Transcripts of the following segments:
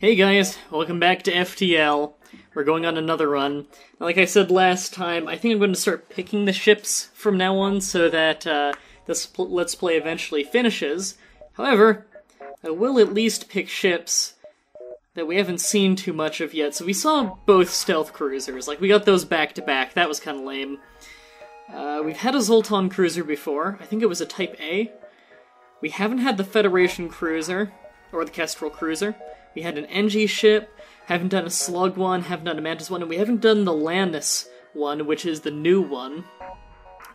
Hey guys, welcome back to FTL. We're going on another run. Like I said last time, I think I'm going to start picking the ships from now on so that this Let's Play eventually finishes. However, I will at least pick ships that we haven't seen too much of yet. So we saw both stealth cruisers, like we got those back to back, that was kind of lame. We've had a Zoltan cruiser before, I think it was a Type A. We haven't had the Federation cruiser, or the Kestrel cruiser. We had an NG ship, haven't done a Slug one, haven't done a Mantis one, and we haven't done the Landis one, which is the new one,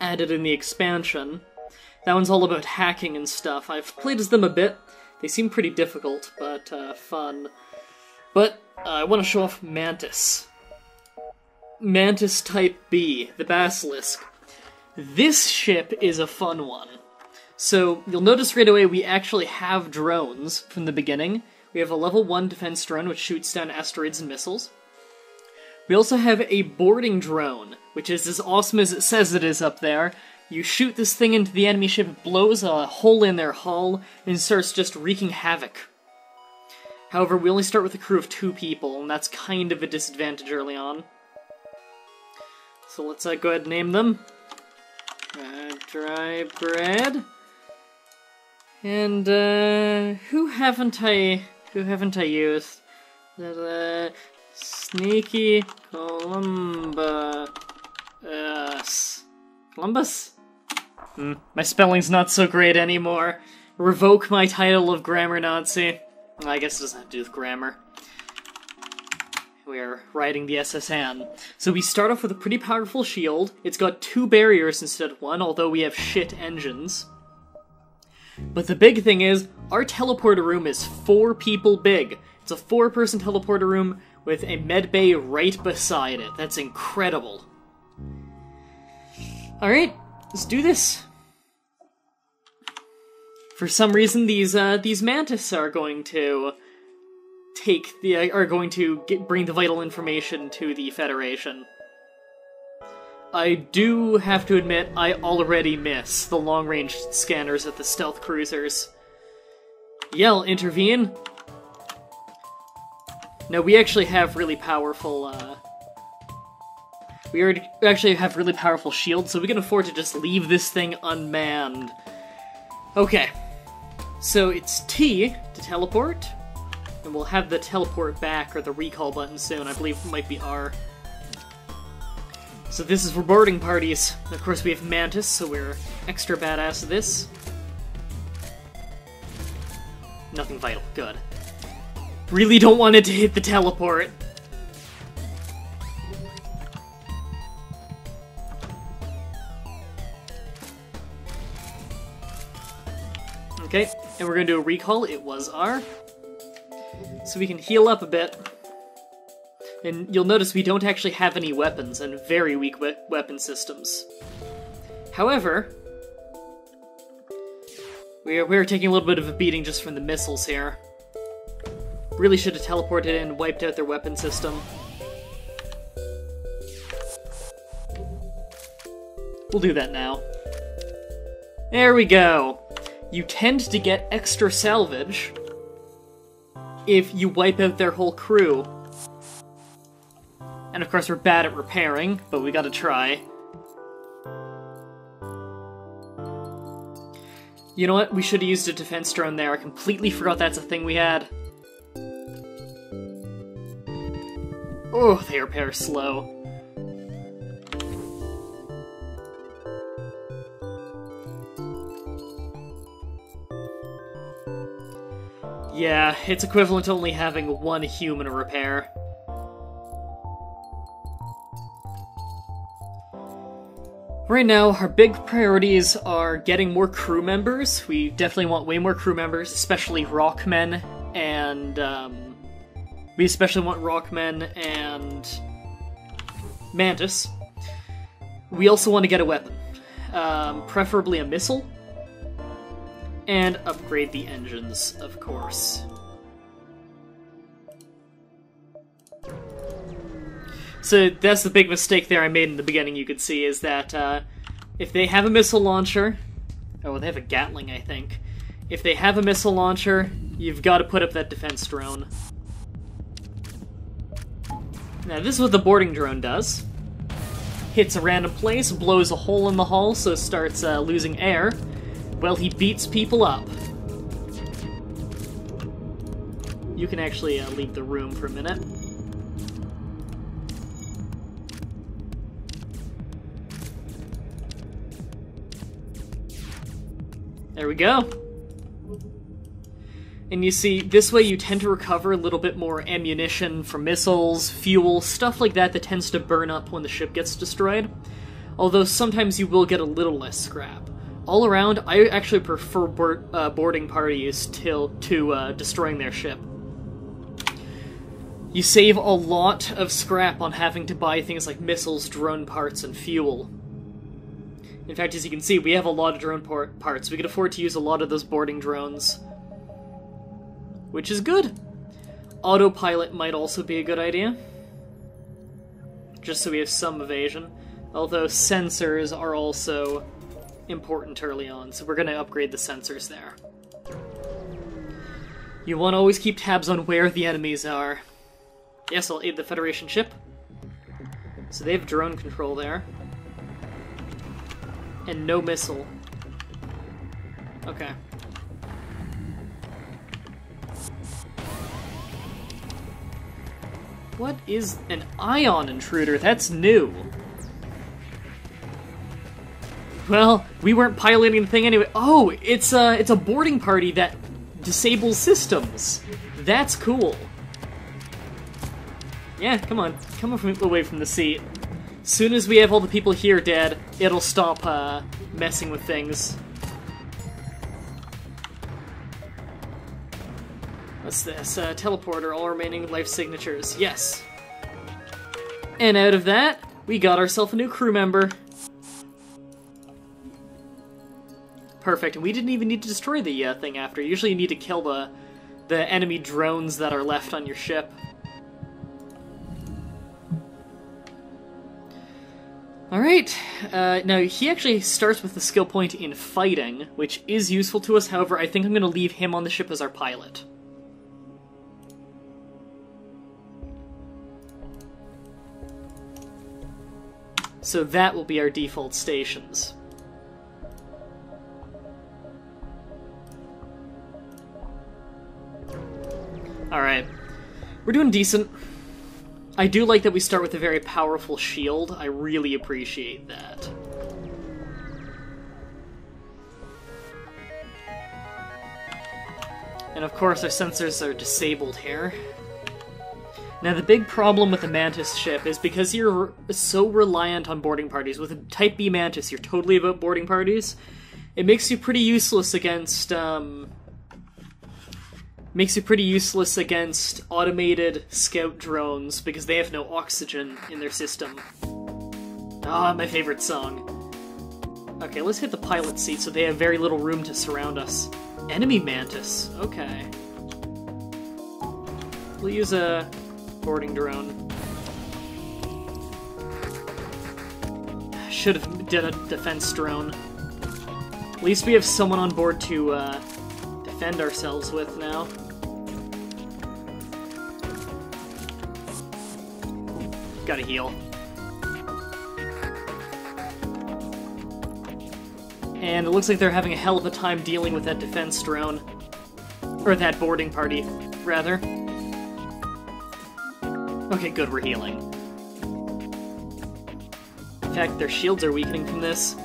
added in the expansion. That one's all about hacking and stuff. I've played as them a bit. They seem pretty difficult, but fun. But I want to show off Mantis. Mantis Type B, the Basilisk. This ship is a fun one. So, you'll notice right away we actually have drones from the beginning. We have a level 1 defense drone, which shoots down asteroids and missiles. We also have a boarding drone, which is as awesome as it says it is up there. You shoot this thing into the enemy ship, it blows a hole in their hull, and starts just wreaking havoc. However, we only start with a crew of 2 people, and that's kind of a disadvantage early on. So let's go ahead and name them. Mah-Dry-Bread. And, who haven't I used? Sneaky Columbus? My spelling's not so great anymore. Revoke my title of grammar Nazi. I guess it doesn't have to do with grammar. We're riding the SS Anne. So we start off with a pretty powerful shield. It's got 2 barriers instead of 1, although we have shit engines. But the big thing is, our teleporter room is 4 people big. It's a 4-person teleporter room with a medbay right beside it. That's incredible. Alright, let's do this. For some reason, these Mantis are going to bring the vital information to the Federation. I do have to admit, I already miss the long-range scanners at the stealth cruisers. Yell, intervene! No, we actually have really powerful, we actually have really powerful shields, so we can afford to just leave this thing unmanned. Okay. So it's T to teleport, and we'll have the teleport back, or the recall button soon. I believe it might be R. So this is for boarding parties. Of course we have Mantis, so we're extra badass at this. Nothing vital. Good. Really don't want it to hit the teleport. Okay, and we're gonna do a recall. It was R. So we can heal up a bit. And you'll notice we don't actually have any weapons, and very weak weapon systems. However, we're taking a little bit of a beating just from the missiles here. Really should have teleported in and wiped out their weapon system. We'll do that now. There we go! You tend to get extra salvage if you wipe out their whole crew. And of course we're bad at repairing, but we gotta try. You know what? We should have used a defense drone there. I completely forgot that's a thing we had. Oh, they repair slow. Yeah, it's equivalent to only having 1 human repair. Right now, our big priorities are getting more crew members. We definitely want way more crew members, especially Rockmen, and, we especially want Rockmen and Mantis. We also want to get a weapon. Preferably a missile. And upgrade the engines, of course. So that's the big mistake there I made in the beginning, you could see, is that if they have a missile launcher... Oh, they have a Gatling, I think. If they have a missile launcher, you've got to put up that defense drone. Now this is what the boarding drone does. Hits a random place, blows a hole in the hull so it starts losing air, while he beats people up. You can actually leave the room for a minute. There we go. And you see, this way you tend to recover a little bit more ammunition from missiles, fuel, stuff like that that tends to burn up when the ship gets destroyed. Although sometimes you will get a little less scrap. All around, I actually prefer boarding parties to destroying their ship. You save a lot of scrap on having to buy things like missiles, drone parts, and fuel. In fact, as you can see, we have a lot of drone parts. We can afford to use a lot of those boarding drones. Which is good. Autopilot might also be a good idea. Just so we have some evasion. Although sensors are also important early on, so we're going to upgrade the sensors there. You want to always keep tabs on where the enemies are. Yes, I'll aid the Federation ship. So they have drone control there. And no missile. Okay. What is an ion intruder? That's new. Well, we weren't piloting the thing anyway. Oh, it's a boarding party that disables systems. That's cool. Yeah, come on. Come away from the seat. Soon as we have all the people here dead, it'll stop messing with things. What's this? Teleporter, all remaining life signatures. Yes. And out of that, we got ourselves a new crew member. Perfect, and we didn't even need to destroy the thing after. Usually you need to kill the enemy drones that are left on your ship. Alright, now he actually starts with the skill point in fighting, which is useful to us. However, I think I'm going to leave him on the ship as our pilot. So that will be our default stations. Alright, we're doing decent. I do like that we start with a very powerful shield. I really appreciate that. And of course our sensors are disabled here. Now the big problem with the Mantis ship is because you're so reliant on boarding parties. With a Type B Mantis, you're totally about boarding parties. It makes you pretty useless against, automated scout drones because they have no oxygen in their system. Ah, my favorite song. Okay, let's hit the pilot seat so they have very little room to surround us. Enemy Mantis. Okay. We'll use a boarding drone. Should have done a defense drone. At least we have someone on board to defend ourselves with now. Gotta heal. And it looks like they're having a hell of a time dealing with that defense drone. Or that boarding party, rather. Okay, good, we're healing. In fact, their shields are weakening from this.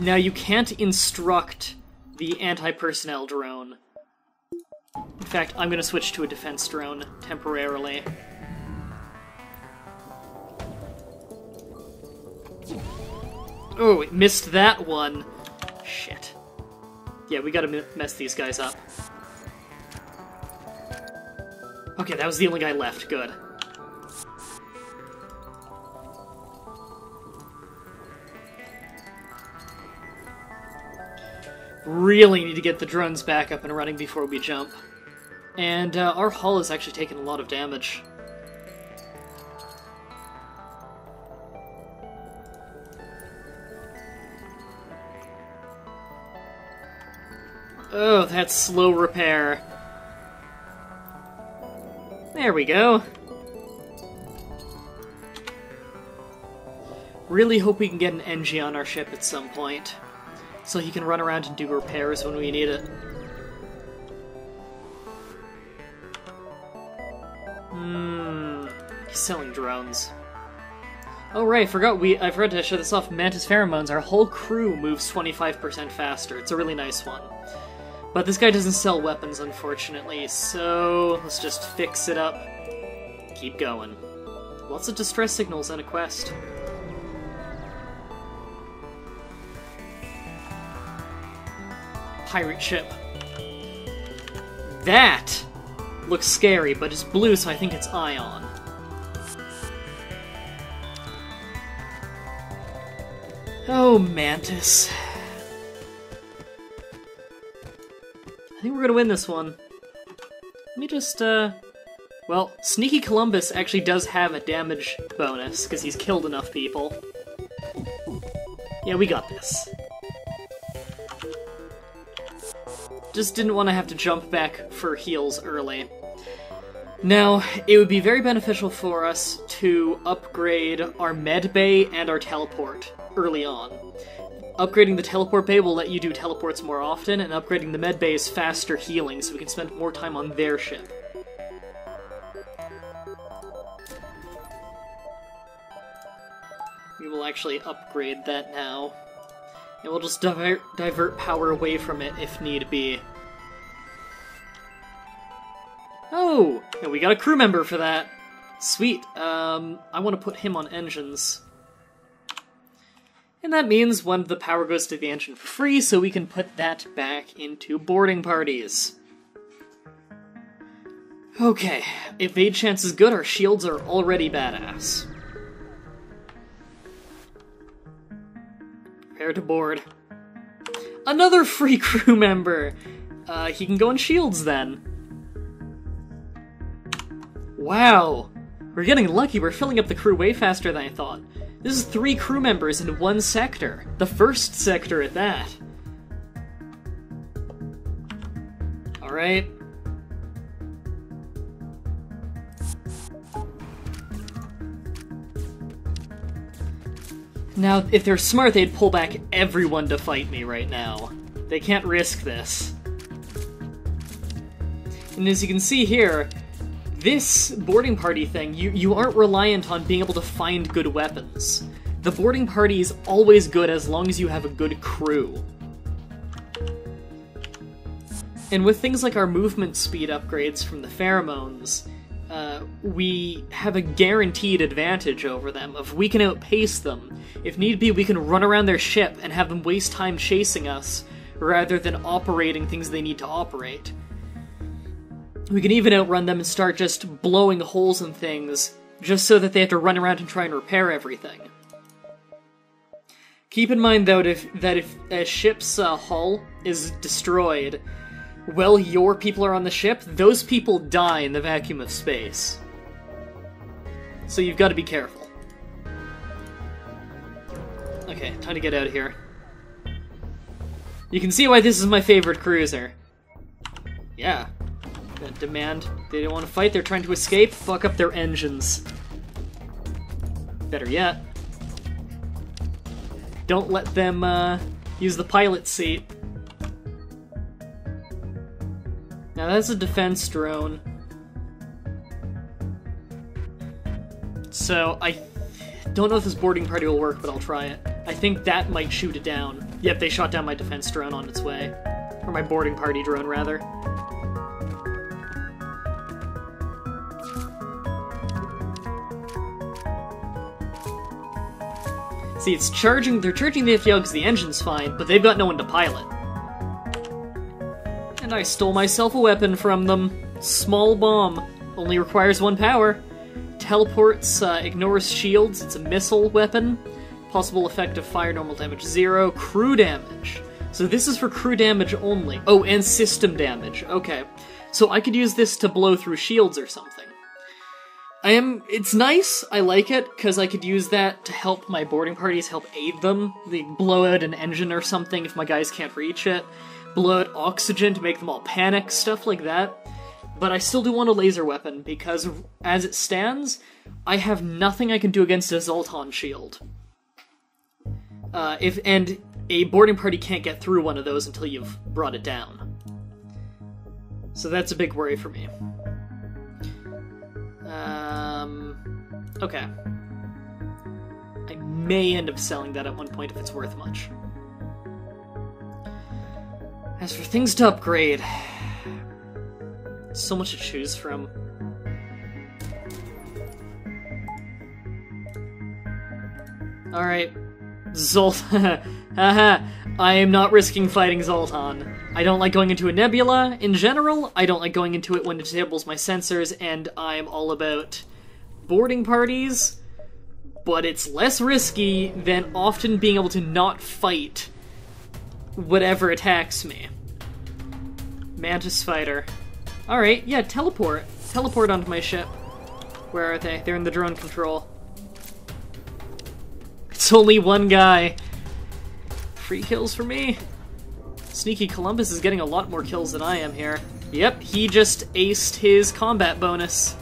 Now, you can't instruct the anti-personnel drone. In fact, I'm gonna switch to a defense drone temporarily. Oh, it missed that one. Shit. Yeah, we gotta mess these guys up. Okay, that was the only guy left. Good. Really need to get the drones back up and running before we jump. And our hull has actually taken a lot of damage. Oh, that's slow repair. There we go. Really hope we can get an NG on our ship at some point, so he can run around and do repairs when we need it. He's selling drones. Oh right, I forgot to show this off. Mantis pheromones. Our whole crew moves 25% faster. It's a really nice one. But this guy doesn't sell weapons, unfortunately, so let's just fix it up. Keep going. Lots of distress signals and a quest. Pirate ship. That looks scary, but it's blue, so I think it's ion. Oh, Mantis. I think we're gonna win this one. Let me just, well, Sneaky Columbus actually does have a damage bonus, because he's killed enough people. Yeah, we got this. Just didn't want to have to jump back for heals early. Now, it would be very beneficial for us to upgrade our med bay and our teleport early on. Upgrading the teleport bay will let you do teleports more often, and upgrading the med bay is faster healing, so we can spend more time on their ship. We will actually upgrade that now. And we'll just divert power away from it if need be. Oh! And we got a crew member for that. Sweet. I want to put him on engines. And that means one of the power goes to the engine for free, so we can put that back into boarding parties. Okay, evade chance is good, our shields are already badass. Prepare to board. Another free crew member! He can go on shields then. Wow! We're getting lucky, we're filling up the crew way faster than I thought. This is 3 crew members in one sector. The first sector at that. Alright. Now, if they're smart, they'd pull back everyone to fight me right now. They can't risk this. And as you can see here, this boarding party thing, you aren't reliant on being able to find good weapons. The boarding party is always good as long as you have a good crew. And with things like our movement speed upgrades from the pheromones, we have a guaranteed advantage over them. If we can outpace them, if need be, we can run around their ship and have them waste time chasing us, rather than operating things they need to operate. We can even outrun them and start just blowing holes in things, just so that they have to run around and try and repair everything. Keep in mind, though, that if a ship's hull is destroyed while your people are on the ship, those people die in the vacuum of space. So you've got to be careful. Okay, time to get out of here. You can see why this is my favorite cruiser. Yeah. Demand. They don't want to fight, they're trying to escape. Fuck up their engines. Better yet, don't let them use the pilot seat. Now that's a defense drone. So I don't know if this boarding party will work, but I'll try it. I think that might shoot it down. Yep, they shot down my defense drone on its way. Or my boarding party drone, rather. See, they're charging the FTL because the engine's fine, but they've got no one to pilot. And I stole myself a weapon from them. Small bomb. Only requires 1 power. Teleports, ignores shields, it's a missile weapon. Possible effect of fire, normal damage 0. Crew damage. So this is for crew damage only. Oh, and system damage. Okay. So I could use this to blow through shields or something. It's nice, I like it, because I could use that to help my boarding parties, help aid them. They blow out an engine or something if my guys can't reach it. Blow out oxygen to make them all panic, stuff like that. But I still do want a laser weapon, because as it stands, I have nothing I can do against a Zoltan shield. And a boarding party can't get through one of those until you've brought it down. So that's a big worry for me. Okay. I may end up selling that at one point if it's worth much. As for things to upgrade, so much to choose from. Alright. Zoltan. Haha. I am not risking fighting Zoltan. I don't like going into a nebula in general. I don't like going into it when it disables my sensors, and I'm all about boarding parties. But it's less risky than often being able to not fight whatever attacks me. Mantis fighter. Alright, yeah, teleport. Teleport onto my ship. Where are they? They're in the drone control. It's only one guy. Free kills for me. Sneaky Columbus is getting a lot more kills than I am here. Yep, he just aced his combat bonus.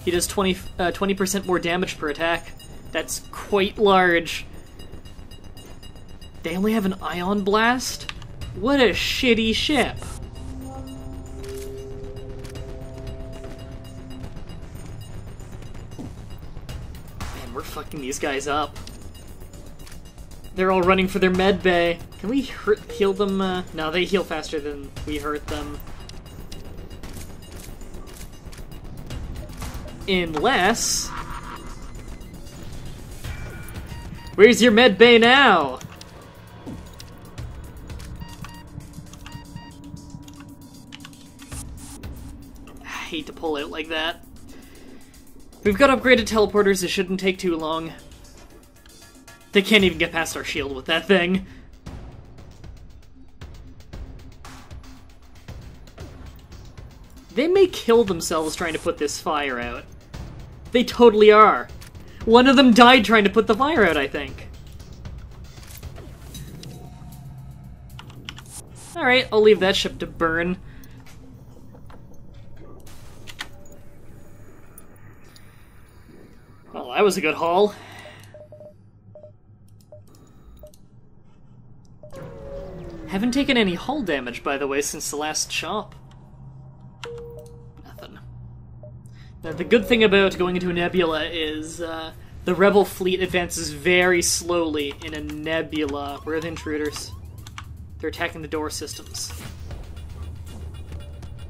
He does 20% more damage per attack. That's quite large. They only have an ion blast? What a shitty ship. Man, we're fucking these guys up. They're all running for their med bay. Can we heal them? No, they heal faster than we hurt them. Unless... Where's your med bay now? I hate to pull out like that. We've got upgraded teleporters, it shouldn't take too long. They can't even get past our shield with that thing. They may kill themselves trying to put this fire out. They totally are. One of them died trying to put the fire out, I think. Alright, I'll leave that ship to burn. Well, that was a good haul. Haven't taken any hull damage, by the way, since the last chop. Nothing. Now, the good thing about going into a nebula is the rebel fleet advances very slowly in a nebula. Where are the intruders? They're attacking the door systems.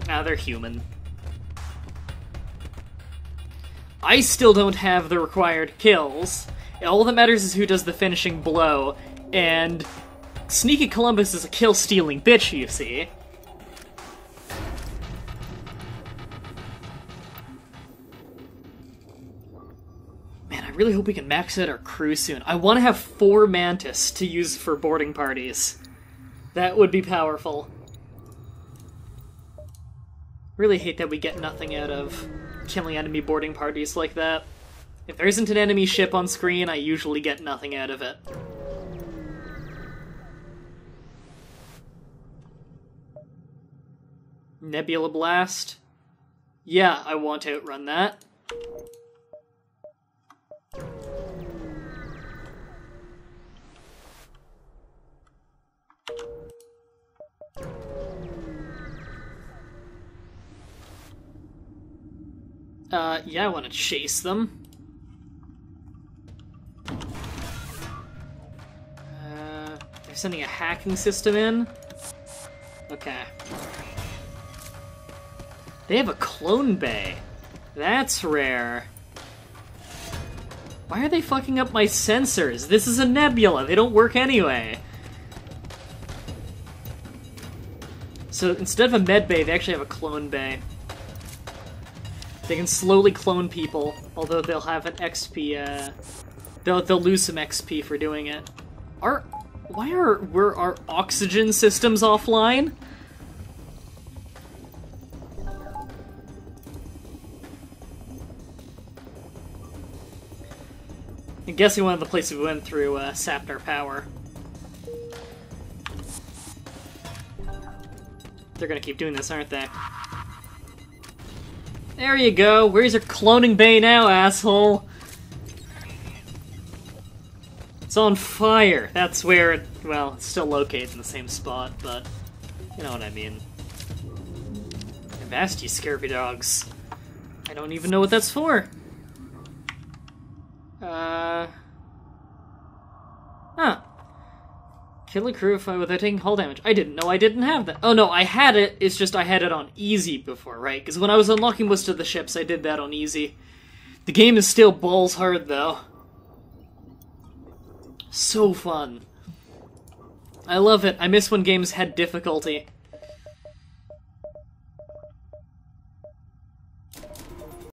Ah, they're human. I still don't have the required kills. All that matters is who does the finishing blow, and Sneaky Columbus is a kill-stealing bitch, you see. Man, I really hope we can max out our crew soon. I want to have 4 Mantis to use for boarding parties. That would be powerful. Really hate that we get nothing out of killing enemy boarding parties like that. If there isn't an enemy ship on screen, I usually get nothing out of it. Nebula Blast? Yeah, I want to outrun that. Yeah, I want to chase them. They're sending a hacking system in? Okay. They have a clone bay. That's rare. Why are they fucking up my sensors? This is a nebula. They don't work anyway. So instead of a med bay, they actually have a clone bay. They can slowly clone people, although they'll have an XP, they'll lose some XP for doing it. Were our oxygen systems offline? I'm guessing one of the places we went through sapped our power. They're gonna keep doing this, aren't they? There you go. Where's your cloning bay now, asshole? It's on fire! That's where it, well, it's still located in the same spot, but you know what I mean. Avast, you scurvy dogs. I don't even know what that's for. Huh. Kill a crew if without taking hull damage. I didn't know I didn't have that. Oh no, I had it, it's just I had it on easy before, right? Because when I was unlocking most of the ships, I did that on easy. The game is still balls hard, though. So fun. I love it. I miss when games had difficulty.